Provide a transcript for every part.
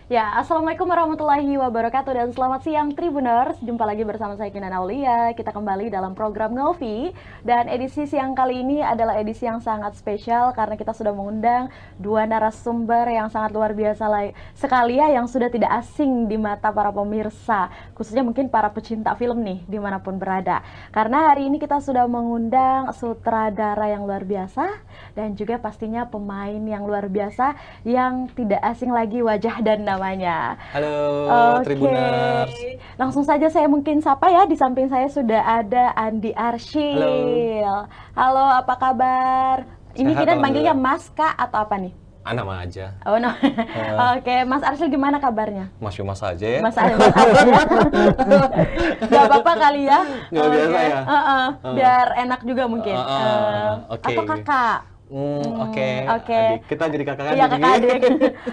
Ya, Assalamualaikum warahmatullahi wabarakatuh dan selamat siang Tribuners. Jumpa lagi bersama saya Kinan Aulia. Kita kembali dalam program Ngopi dan edisi siang kali ini adalah edisi yang sangat spesial karena kita sudah mengundang dua narasumber yang sangat luar biasa sekali ya, yang sudah tidak asing di mata para pemirsa, khususnya mungkin para pecinta film nih dimanapun berada. Karena hari ini kita sudah mengundang sutradara yang luar biasa dan juga pastinya pemain yang luar biasa yang tidak asing lagi wajah dan namanya. Halo, Oke, Tribuners. langsung saja saya mungkin sapa ya. Di samping saya sudah ada Andi Arsyil. Halo, apa kabar? Ini Sehat, kita panggilnya alhamdulillah. Mas Kak atau apa nih? Nama aja. Oh no. Oke, Mas Arsyil gimana kabarnya? Mas Yuma saja ya. Mas Arsyil ya. Gak apa-apa kali ya. Nggak biasa ya? Biar enak juga mungkin. Oke. Atau kakak? Oke. Oke. Adik. Kita jadi kakak Iya, adik kakak ini. adik.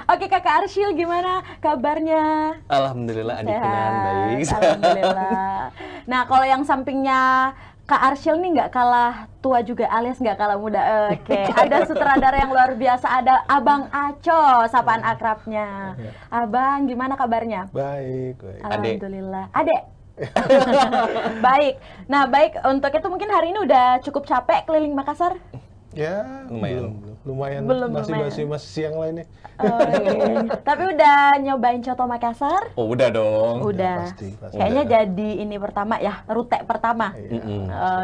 Oke, kakak Arsyil gimana kabarnya? Alhamdulillah adik Kinan baik. Alhamdulillah. Nah, kalau yang sampingnya Kak Arsyil nih nggak kalah tua juga, alias nggak kalah muda. Oke, ada sutradara yang luar biasa, ada Abang Aco, sapaan akrabnya. Abang, gimana kabarnya? Baik, baik. Alhamdulillah. Adek. Baik. Nah, baik, untuk itu mungkin hari ini udah cukup capek keliling Makassar? Ya, Lumayan. lumayan. Belum, Masih siang lah ini. Oh, iya. Tapi udah nyobain coto Makassar? Oh, udah dong. Udah. Pasti. Kayaknya jadi ini pertama ya, rute pertama. Iya.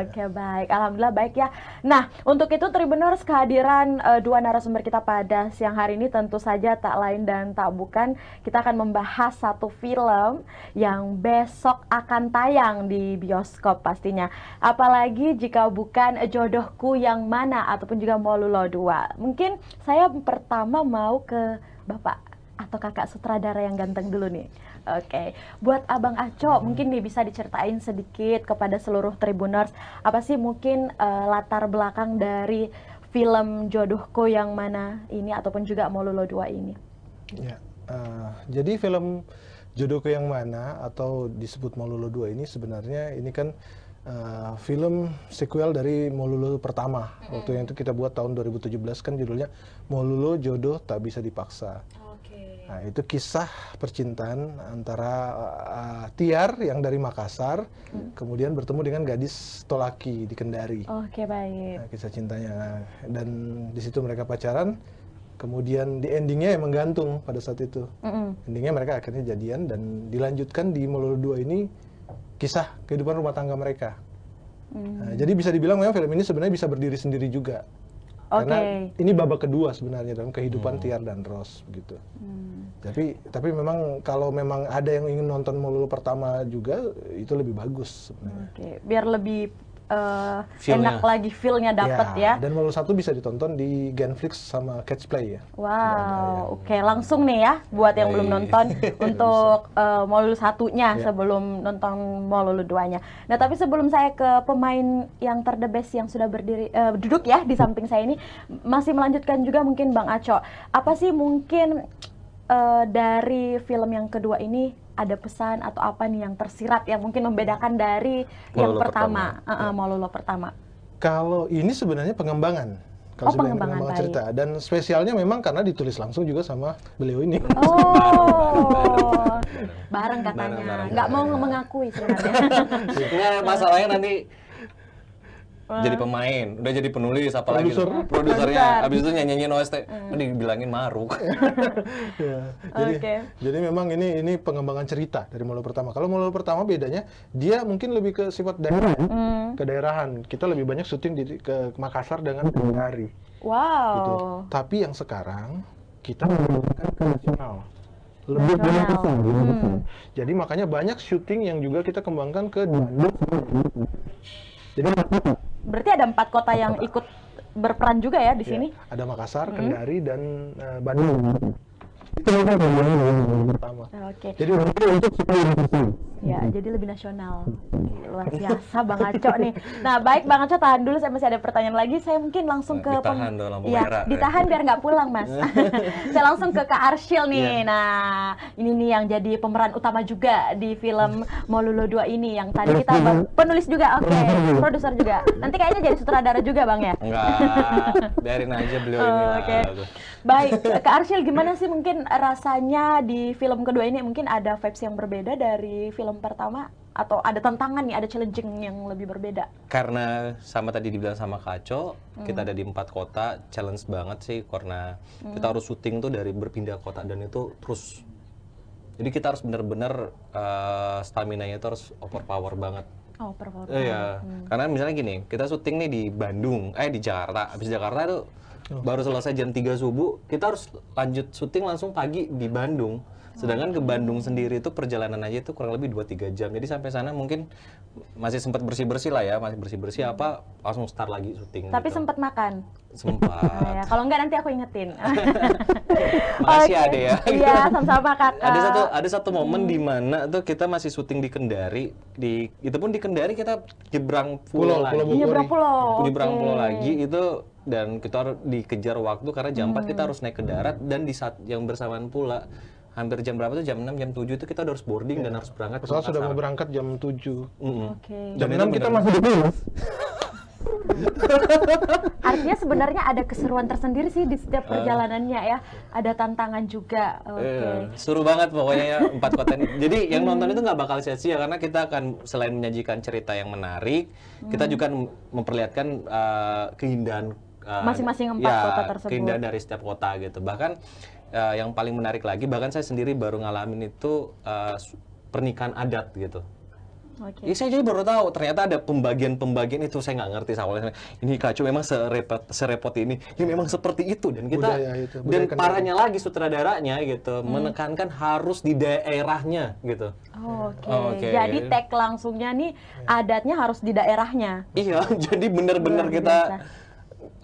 Oke, baik. Alhamdulillah baik ya. Nah, untuk itu Tribuners, kehadiran dua narasumber kita pada siang hari ini tentu saja tak lain dan tak bukan, kita akan membahas satu film yang besok akan tayang di bioskop pastinya. Apalagi jika bukan Jodohku Yang Mana ataupun juga Molulo 2. Mungkin saya pertama mau ke Bapak atau kakak sutradara yang ganteng dulu nih. Oke, buat Abang Aco mungkin nih bisa diceritain sedikit kepada seluruh Tribuners, apa sih mungkin latar belakang dari film Jodohku Yang Mana ini ataupun juga Molulo 2 ini. Ya, jadi film Jodohku Yang Mana atau disebut Molulo 2 ini sebenarnya ini kan film sequel dari Molulo pertama. Waktu yang itu kita buat tahun 2017 kan judulnya Molulo Jodoh Tak Bisa Dipaksa. Nah, itu kisah percintaan antara Tiar yang dari Makassar kemudian bertemu dengan gadis Tolaki di Kendari. Oke, baik. Nah, kisah cintanya. Nah, dan di situ mereka pacaran. Kemudian di endingnya emang gantung pada saat itu. Endingnya mereka akhirnya jadian dan dilanjutkan di Molulo 2 ini kisah kehidupan rumah tangga mereka. Nah, jadi bisa dibilang memang film ini sebenarnya bisa berdiri sendiri juga. Karena ini babak kedua sebenarnya dalam kehidupan Tiar dan Ros begitu. Tapi memang kalau memang ada yang ingin nonton Molulo pertama juga itu lebih bagus sebenarnya. Oke, biar lebih enak Feel-nya. lagi, feel-nya dapet ya. Dan Molulo 1 bisa ditonton di Genflix sama Catch Play ya. Wow, oke, langsung nih ya buat yang belum nonton untuk Molulo 1-nya sebelum nonton Molulo 2-nya. Nah, tapi sebelum saya ke pemain yang terdebes yang sudah berdiri duduk ya di samping saya ini, masih melanjutkan juga mungkin Bang Aco. Apa sih mungkin dari film yang kedua ini ada pesan atau apa nih yang tersirat yang mungkin membedakan dari yang Molulo pertama, Molulo pertama? Kalau ini sebenarnya pengembangan. Kalau sebenarnya pengembangan, cerita. Dan spesialnya memang karena ditulis langsung juga sama beliau ini. Oh, bareng katanya. Bareng. Nggak mau mengakui sebenarnya. Nggak, masalahnya nanti jadi pemain, udah jadi penulis, apalagi Produser. produsernya, habis itu nyanyiin OST, dibilangin maruk. Ya, Oke. jadi memang ini pengembangan cerita dari Molulo pertama. Kalau Molulo pertama bedanya dia mungkin lebih ke sifat daerah, kedaerahan. Kita lebih banyak syuting ke Makassar dengan Kendari. Wow. Gitu. Tapi yang sekarang kita menggunakan ke nasional. Lebih banyak besar. Jadi makanya banyak syuting yang juga kita kembangkan ke Bandung. Jadi Berarti ada 4 kota yang ikut berperan juga ya di sini? ada Makassar, Kendari, dan Bandung. Itu memang yang pertama. Oke. Jadi untuk supaya universal. Ya, jadi lebih nasional. Luar biasa Bang Aco nih. Nah, baik Bang Aco, tahan dulu, saya masih ada pertanyaan lagi. Saya mungkin langsung ke ditahan dong lampu Iya, merah. ditahan biar nggak pulang, Mas. Saya langsung ke Kak Arsyil nih. Nah, ini nih yang jadi pemeran utama juga di film Molulo 2 ini, yang tadi kita penulis juga, oke, produser juga. Nanti kayaknya jadi sutradara juga, Bang ya? Enggak, biarin aja beliau ini lah. Oke. Baik, Kak Arsyil, gimana sih mungkin rasanya di film kedua ini? Mungkin ada vibes yang berbeda dari film pertama? Atau ada tantangan nih, ada challenging yang lebih berbeda? Karena sama tadi dibilang sama Kaco, kita ada di 4 kota, challenge banget sih karena kita harus syuting tuh dari berpindah kota dan itu terus. Jadi kita harus benar-benar stamina-nya itu harus overpower banget. Oh, performa. Iya, karena misalnya gini, kita syuting nih di Bandung, di Jakarta. Habis Jakarta tuh baru selesai jam 3 subuh, kita harus lanjut syuting langsung pagi di Bandung. Sedangkan ke Bandung sendiri itu perjalanan aja itu kurang lebih 2-3 jam. Jadi sampai sana mungkin masih sempat bersih-bersih lah ya, masih bersih-bersih apa langsung start lagi syuting. Tapi gitu. sempat makan? Sempat. Nah, ya. Kalau enggak nanti aku ingetin. Makasih Oke. Ade ya. Iya, sama-sama Kakak. Ada satu momen di mana tuh kita masih syuting di Kendari, itu pun di Kendari kita nyebrang pulau lagi. Nyebrang pulau. Nyebrang oke. pulau lagi itu, dan kita harus dikejar waktu karena jam 4 kita harus naik ke darat, dan di saat yang bersamaan pula hampir jam berapa tuh, jam 6, jam 7 itu kita udah harus boarding dan harus berangkat ke Pesawat sudah Makassar. mau berangkat jam 7. Oke. Jam Dan 6 itu kita benar- masih di Pulau. Artinya sebenarnya ada keseruan tersendiri sih di setiap perjalanannya ya. Ada tantangan juga. Oke. Seru banget pokoknya ya 4 kota ini. Jadi yang nonton itu nggak bakal sia-sia karena kita akan selain menyajikan cerita yang menarik, kita juga memperlihatkan keindahan Masing-masing 4 kota tersebut. Keindahan dari setiap kota gitu. Bahkan yang paling menarik lagi, bahkan saya sendiri baru ngalamin itu pernikahan adat gitu. Oke. Ya, saya jadi baru tahu ternyata ada pembagian itu, saya nggak ngerti awalnya. Ini Kaco memang serepot ini, ya memang seperti itu, dan kita Budaya itu, budaya dan Kendari. parahnya lagi sutradaranya gitu menekankan harus di daerahnya gitu. Oke. Oke. Jadi tag langsungnya nih adatnya harus di daerahnya. Iya, jadi bener-bener Luar kita biasa.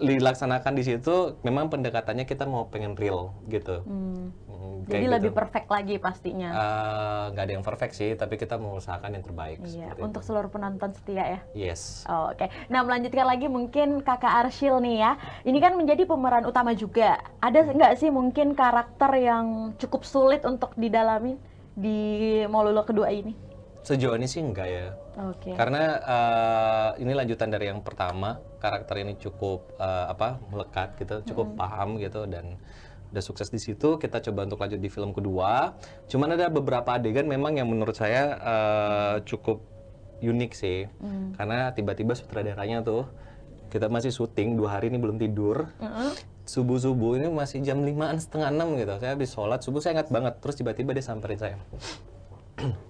dilaksanakan di situ. Memang pendekatannya kita mau pengen real gitu. Jadi Kayak lebih gitu. perfect lagi pastinya. Nggak ada yang perfect sih, tapi kita mengusahakan yang terbaik. Iya, seperti untuk itu. seluruh penonton setia ya. Yes. Oh, oke. Nah, melanjutkan lagi mungkin Kakak Arsyil nih ya. Ini kan menjadi pemeran utama juga. Ada nggak sih mungkin karakter yang cukup sulit untuk didalami di Molulo kedua ini? Sejauh ini sih enggak ya. Oke. Karena ini lanjutan dari yang pertama, karakter ini cukup melekat gitu, cukup paham gitu, dan udah sukses di situ. Kita coba untuk lanjut di film kedua. Cuman ada beberapa adegan memang yang menurut saya cukup unik sih, karena tiba-tiba sutradaranya tuh kita masih syuting 2 hari ini belum tidur. Subuh-subuh ini masih jam 5-an, setengah 6 gitu. Saya habis sholat subuh, saya ingat banget. Terus tiba-tiba dia samperin saya.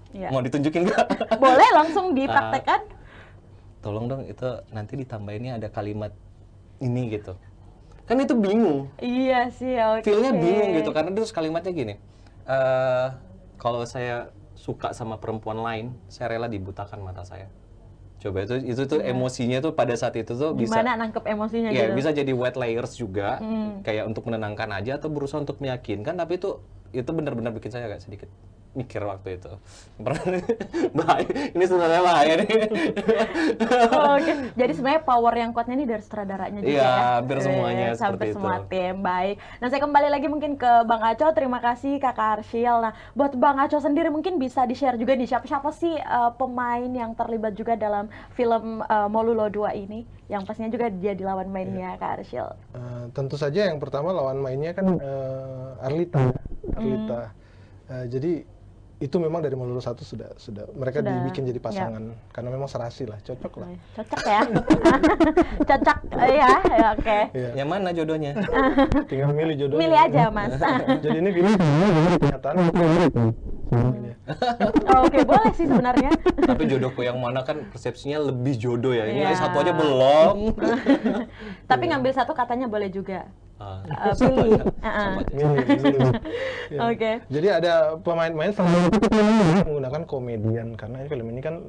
Iya. Mau ditunjukin nggak? Boleh langsung dipraktekkan? Tolong dong itu nanti ditambahinnya ada kalimat ini gitu. Kan itu bingung. Iya sih, oke. Feel-nya bingung gitu karena terus kalimatnya gini. Kalau saya suka sama perempuan lain, saya rela dibutakan mata saya. Coba itu tuh emosinya tuh pada saat itu tuh bisa. Gimana nangkep emosinya Ya, gitu? bisa jadi white layers juga, kayak untuk menenangkan aja atau berusaha untuk meyakinkan, tapi itu benar-benar bikin saya agak sedikit mikir waktu itu. Bahaya, ini sebenarnya bahaya nih. Oke, jadi sebenarnya power yang kuatnya ini dari sutradaranya juga Iya, ya? hampir semuanya Sampai seperti semua itu. tim, baik. Nah, saya kembali lagi mungkin ke Bang Aco, terima kasih Kakak Arsyil. Nah, buat Bang Aco sendiri mungkin bisa di-share juga nih, siapa sih pemain yang terlibat juga dalam film Molulo 2 ini? Yang pastinya juga jadi lawan mainnya Kak Arsyil. Tentu saja yang pertama lawan mainnya kan Arlita. Arlita. Jadi itu memang dari Molulo 1 sudah mereka Sudah, dibikin jadi ya. pasangan karena memang serasi lah, cocok lah. Cocok ya? Cocok ya, oke. Iya. Yang mana jodohnya? Tinggal milih jodohnya. Milih aja, Mas. Jadi ini pilih kenyataan mirip nih. Oke, boleh sih sebenarnya. Tapi jodohku yang mana kan persepsinya lebih jodoh ya. Ini Iya. satu aja belum. Tapi ngambil satu katanya boleh juga. pilih. Sama aja. Ya. Oke. Jadi ada pemain-pemain menggunakan komedian karena film ini kan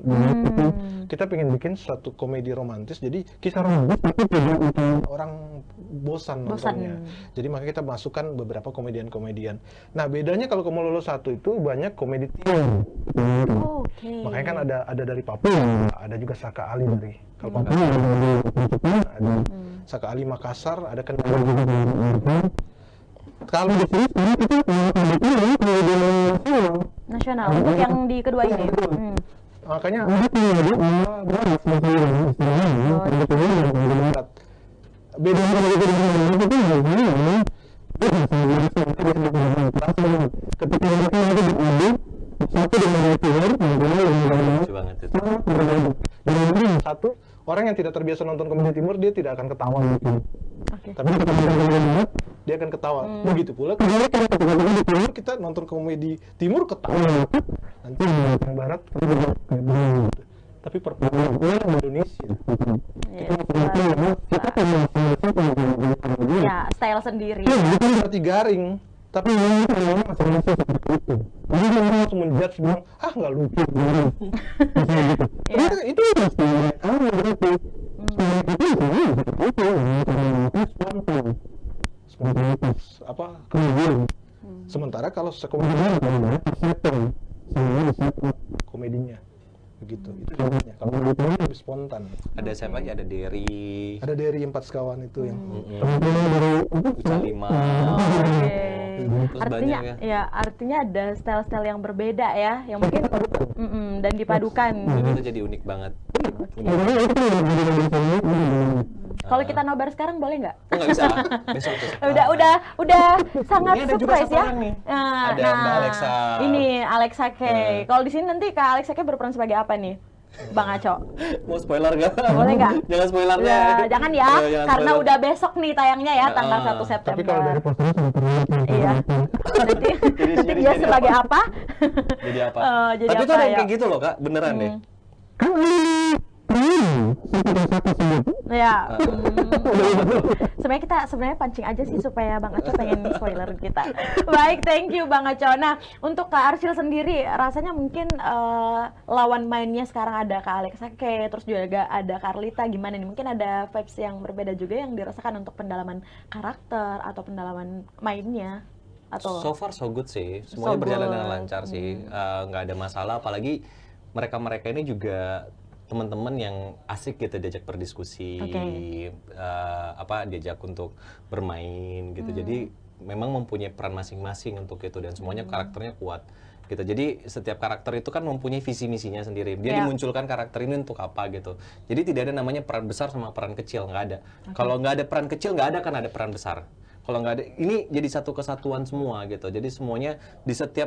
kita pengen bikin satu komedi romantis. Jadi kisah romantis tapi tidak bikin orang bosan nontonnya. Jadi makanya kita masukkan beberapa komedian-komedian. Nah bedanya kalau Kamu Lulus 1 itu banyak komedi timur. Oke. Makanya kan ada dari Papua, ada juga Saka Ali dari kalau Papua ada Saka Ali Makassar, ada kan kalau di sini kita Nasional untuk yang di kedua ini. makanya beda Lucu banget itu. satu orang yang tidak terbiasa nonton komedi timur dia tidak akan ketawa gitu. Oke. Tapi ketika kita nonton komedi barat dia akan ketawa. Begitu pula ketika kita komedi timur kita nonton komedi timur ketawa. Nanti yang barat tapi perpaduan Indonesia. Ya, style sendiri. Bukan berarti garing, tapi memang masing-masing seperti itu. Jadi orang langsung menjudge bilang, ah nggak lucu, garing. Itu berarti. Spontanitas, apa? Kemudian. Sementara kalau sekomedian komedinya begitu itu contohnya. Kalau begitu lebih spontan. Ada siapa aja? Ada Derry, Ada dari Empat Sekawan itu yang Uca Lima. Oke. Terus Artinya banyak ya, artinya ada style-style yang berbeda ya, yang mungkin dan dipadukan. Dan itu jadi unik banget. Kalau kita nobar sekarang boleh nggak? Oh, nggak bisa. Besok. Udah sangat Ini ada juga surprise satu ya. orang nih. Nah, Ada Mbak Alexa. Ini Alexa Kay. Kalau di sini nanti Kak Alexa Kay berperan sebagai apa nih? Bang Aco. Mau spoiler nggak? Boleh nggak? Jangan spoiler deh. Jangan ya, Jangan karena spoiler. udah besok nih tayangnya ya, tanggal 1 September. tapi kalau dari posternya sudah terlihat Iya. Nanti Jadi dia jadi sebagai apa? Jadi apa? Jadi Tapi itu apa ada yang ya? kayak gitu loh, Kak. Beneran deh. Ya. Sebenarnya kita pancing aja sih supaya Bang Aco pengen spoiler kita. Baik, thank you Bang Aco. Nah, untuk Kak Arsyil sendiri, rasanya mungkin lawan mainnya sekarang ada Kak Alexa Kay, terus juga ada Carlita. Gimana nih? Mungkin ada vibes yang berbeda juga yang dirasakan untuk pendalaman karakter atau pendalaman mainnya? Atau So far so good sih. Semuanya So berjalan good. dengan lancar sih. Nggak ada masalah. Apalagi mereka ini juga teman-teman yang asik gitu diajak berdiskusi, Oke. diajak untuk bermain gitu. Jadi memang mempunyai peran masing-masing untuk itu dan semuanya karakternya kuat gitu. Jadi setiap karakter itu kan mempunyai visi misinya sendiri. Dia dimunculkan karakter ini untuk apa gitu. Jadi tidak ada namanya peran besar sama peran kecil, nggak ada. Kalau nggak ada peran kecil nggak ada kan ada peran besar. Kalau nggak ada, ini jadi satu kesatuan semua gitu. Jadi semuanya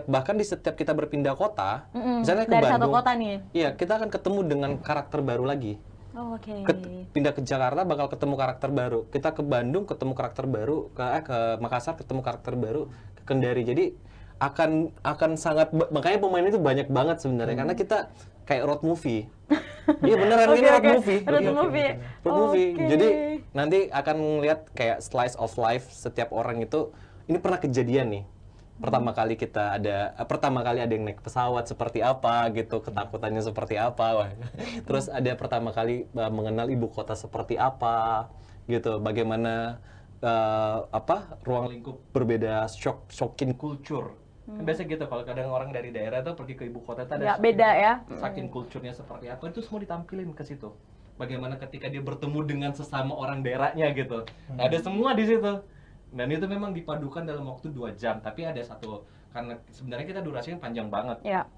bahkan di setiap kita berpindah kota, misalnya ke dari satu Bandung, kota nih. iya kita akan ketemu dengan karakter baru lagi. Oh, oke. Pindah ke Jakarta bakal ketemu karakter baru. Kita ke Bandung ketemu karakter baru, ke Makassar ketemu karakter baru, ke Kendari. Jadi akan sangat makanya pemain itu banyak banget sebenarnya karena kita kayak road movie. Iya beneran ini road movie. Road movie. Road movie. Oke. Jadi nanti akan ngelihat kayak slice of life setiap orang itu ini pernah kejadian nih. Pertama kali ada yang naik pesawat seperti apa gitu, ketakutannya seperti apa. Wah. Terus ada pertama kali mengenal ibu kota seperti apa gitu. Bagaimana ruang lingkup berbeda, shocking culture. Kan biasa gitu kalau kadang orang dari daerah tuh pergi ke ibu kota tuh ada beda ya. shocking culture-nya seperti apa itu semua ditampilin ke situ. Bagaimana ketika dia bertemu dengan sesama orang daerahnya gitu. Ada semua di situ. Dan itu memang dipadukan dalam waktu 2 jam, tapi ada karena sebenarnya kita durasinya panjang banget. Ya.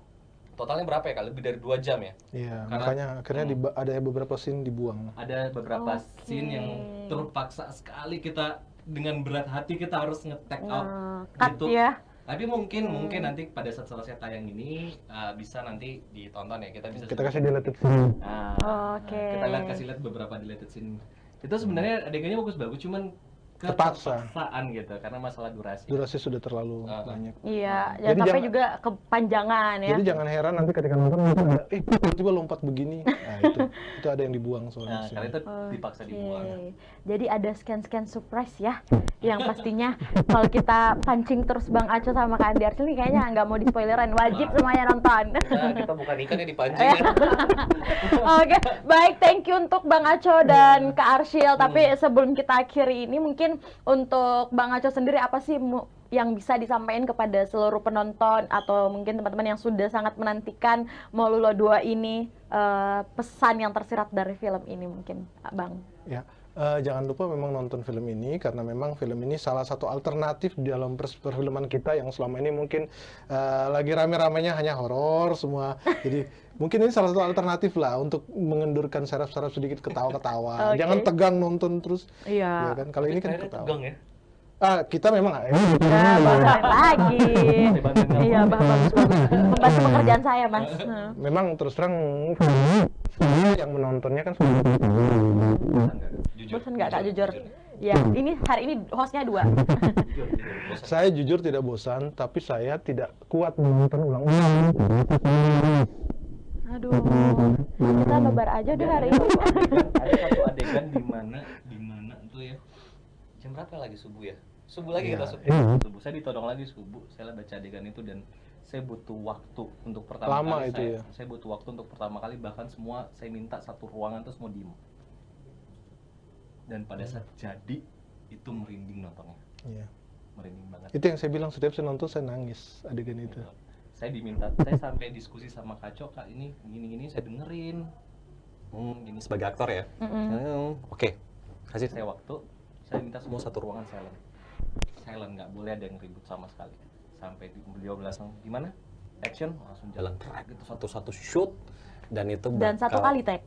Totalnya berapa ya? Lebih dari 2 jam ya? Iya, Karena- makanya akhirnya ada beberapa scene dibuang. Ada beberapa Oke. scene yang terpaksa sekali kita dengan berat hati kita harus nge-take out Cut gitu. ya. Tapi mungkin nanti pada saat selesai tayang ini bisa nanti ditonton ya. Kita bisa Kita kasih deleted scene. Nah, Oke. kita kasih lihat beberapa deleted scene. Itu sebenarnya adegannya bagus-bagus, cuman terpaksa. keterpaksaan gitu karena masalah durasi. Durasi sudah terlalu banyak. Iya, Jadi jangan sampai jangan- juga kepanjangan ya. Jadi jangan heran nanti ketika nonton ada, tiba-tiba lompat begini. Nah itu ada yang dibuang soalnya. Nah, karena itu dipaksa dibuang. Oke. Jadi ada scan-scan surprise ya, yang pastinya kalau kita pancing terus Bang Aco sama Kak Andi Arsyil nih kayaknya nggak mau di-spoileran, wajib semuanya nonton. Nah, kita bukan ikan ya dipancing ya. Oke, baik, thank you untuk Bang Aco dan Kak Arsyil. Tapi sebelum kita akhiri ini, mungkin untuk Bang Aco sendiri apa sih yang bisa disampaikan kepada seluruh penonton atau mungkin teman-teman yang sudah sangat menantikan Molulo 2 ini, pesan yang tersirat dari film ini mungkin, Bang? Ya, jangan lupa memang nonton film ini karena memang film ini salah satu alternatif di dalam perfilman kita yang selama ini mungkin lagi rame-ramenya hanya horor semua. Jadi mungkin ini salah satu alternatif lah untuk mengendurkan saraf-saraf sedikit ketawa-ketawa. Oke. Jangan tegang nonton terus. Iya. Ya kan? Kalau ini kan Trailernya ketawa. tegang ya. Kita memang Nah, bakalan lagi. Saya bantuin kamu. Iya, bagus. Membantu pekerjaan saya, Mas. memang terus terang yang menontonnya kan Bosan nggak? Jujur. Bosan nggak, Kak, jujur? Ya, ini hari ini hostnya 2. Jujur. Bosan. saya jujur tidak bosan, tapi saya tidak kuat menonton ulang-ulang. Aduh, kita nobar aja deh hari ini. Ada satu adegan di mana tuh ya. Jam berapa lagi subuh ya? Subuh lagi kita subuh. Saya ditodong lagi subuh. Saya baca adegan itu dan saya butuh waktu untuk pertama Lama kali itu ya? saya butuh waktu untuk pertama kali, bahkan semua saya minta satu ruangan tuh semua diem. Dan pada saat jadi itu merinding nontonnya. Iya. Merinding banget. Itu yang saya bilang, setiap saya nonton saya nangis adegan itu. Saya saya sampai diskusi sama Kaco, Kak, ini gini-gini saya dengerin. Gini sebagai aktor ya. Oke. Kasih saya waktu. Saya minta semua satu ruangan silent, nggak boleh ada yang ribut sama sekali. Sampai beliau langsung gimana, action, langsung jalan track itu satu-satu shoot dan itu Dan satu kali take.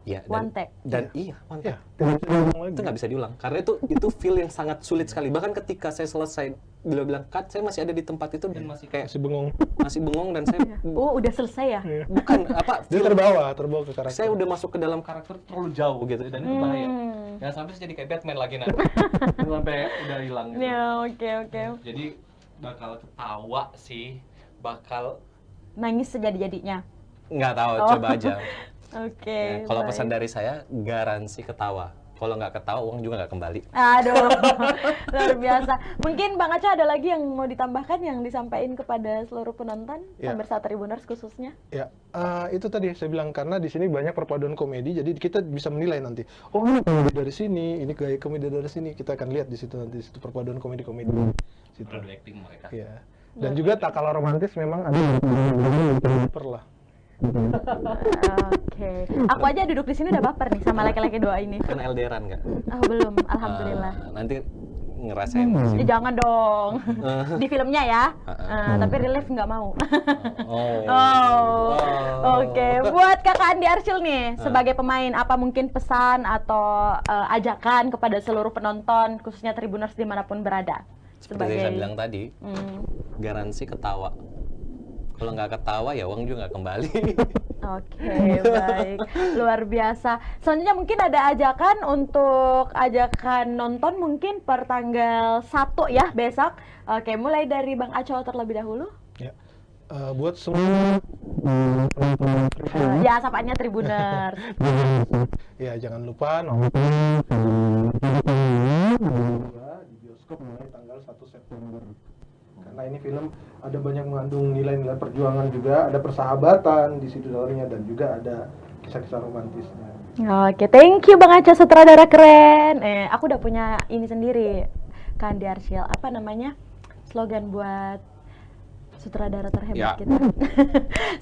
Iya, One take. dan iya one take. Ya, Itu nggak bisa diulang karena itu feel yang sangat sulit sekali. Bahkan ketika saya selesai beliau bilang cut, saya masih ada di tempat itu dan masih kayak masih bengong. dan saya Udah selesai ya? bukan apa Dia terbawa ke karakter. saya udah masuk ke dalam karakter terlalu jauh gitu dan itu bahaya. Jangan sampai saya jadi kayak Batman lagi nanti. Sampai udah hilang gitu. Ya, oke. Jadi bakal ketawa sih, bakal Nangis sejadi-jadinya. nggak tahu, coba aja. Oke. Ya, kalau baik. pesan dari saya, garansi ketawa. Kalau nggak ketawa, uang juga nggak kembali. Aduh, luar biasa. Mungkin Bang Aco ada lagi yang mau ditambahkan yang disampaikan kepada seluruh penonton, Ya. pemirsa Tribuners khususnya? Ya, itu tadi saya bilang karena di sini banyak perpaduan komedi, jadi kita bisa menilai nanti. Oh, ini komedi dari sini, ini gaya komedi dari sini. Kita akan lihat di situ nanti, di situ perpaduan komedi-komedi. Situ. Produk acting mereka. Ya. Dan juga tak kalah romantis memang ada super lah. Oke. Aku aja duduk di sini udah baper nih sama laki-laki 2 ini. Kan LDRan nggak? Oh, belum, alhamdulillah. Nanti ngerasain sih. Jangan dong. Di filmnya ya. Tapi relief nggak mau. Oke. Buat Kakak Andi Arsyil nih, sebagai pemain, apa mungkin pesan atau ajakan kepada seluruh penonton, khususnya Tribuners dimanapun berada? Seperti saya bilang tadi, garansi ketawa. Kalau nggak ketawa ya uang juga nggak kembali. Oke, baik. Luar biasa. Selanjutnya mungkin ada ajakan nonton mungkin per tanggal 1 ya, besok. Oke, mulai dari Bang Aco terlebih dahulu. Ya. Buat semua Ya, sapaannya Tribuners. ya jangan lupa nonton di bioskop mulai tanggal 1 September. Karena ini film ada banyak mengandung nilai-nilai perjuangan juga, ada persahabatan di situ dalamnya dan juga ada kisah-kisah romantisnya. Oke, thank you Bang Aco, sutradara keren. Aku udah punya ini sendiri, Kak Andi Arsyil. Apa namanya? Slogan buat sutradara terhebat Ya. kita.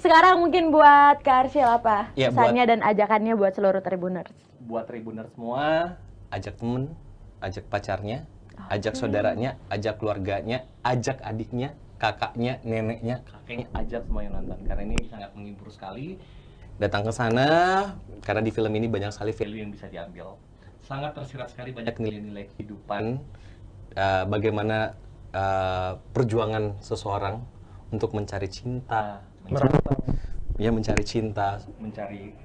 Sekarang mungkin buat Kak Arsyil apa? Ya, Pesannya dan ajakannya buat seluruh Tribuners. Buat Tribuners semua, ajak temen, ajak pacarnya, ajak saudaranya, ajak keluarganya, ajak adiknya, kakaknya, neneknya, kakeknya, ajak semuanya nonton karena ini sangat menghibur sekali. Datang ke sana karena di film ini banyak sekali value yang bisa diambil. Sangat tersirat sekali banyak nilai-nilai kehidupan, bagaimana perjuangan seseorang untuk mencari cinta, mencari cinta, mencari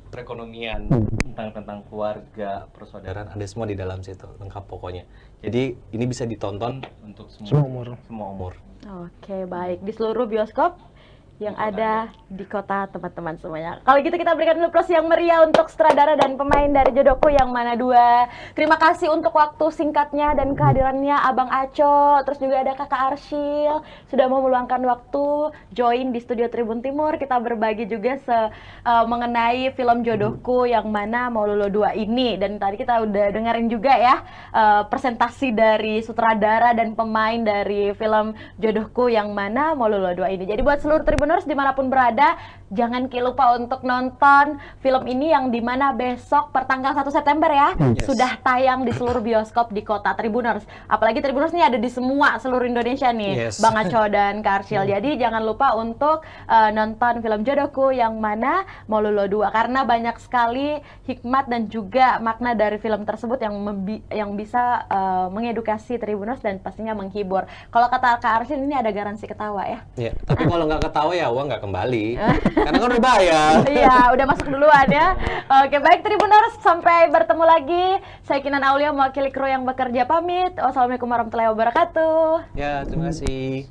perekonomian, tentang keluarga, persaudaraan, ada semua di dalam situ, lengkap pokoknya. Jadi ini bisa ditonton untuk Semua umur. Semua umur. Oke, baik. Di seluruh bioskop yang ada di kota teman-teman semuanya. Kalau gitu kita berikan dulu plus yang meriah untuk sutradara dan pemain dari Jodohku Yang Mana Dua. Terima kasih untuk waktu singkatnya dan kehadirannya Abang Aco, terus juga ada Kakak Arsyil sudah mau meluangkan waktu join di studio Tribun Timur. Kita berbagi juga mengenai film Jodohku Yang Mana Mololo 2 ini, dan tadi kita udah dengerin juga ya presentasi dari sutradara dan pemain dari film Jodohku Yang Mana Mololo 2 ini. Jadi buat seluruh Tribuners dimanapun berada, jangan lupa untuk nonton film ini yang dimana besok pertanggal 1 September ya sudah tayang di seluruh bioskop di kota Tribuners. Apalagi Tribuners nih ada di seluruh Indonesia nih, Bang Aco dan Kak Arsyil. Jadi jangan lupa untuk nonton film Jodohku Yang Mana Mololo 2 karena banyak sekali hikmat dan juga makna dari film tersebut yang bisa mengedukasi Tribuners dan pastinya menghibur. Kalau kata Kak Arsyil ini ada garansi ketawa ya. Iya, tapi kalau nggak ketawa ya uang nggak kembali. Karena kan udah bayar. Iya, udah masuk duluan ya. Oke, baik Tribuners, sampai bertemu lagi. Saya Kinan Aulia mewakili kru yang bekerja pamit. Wassalamualaikum warahmatullahi wabarakatuh. Ya, terima kasih.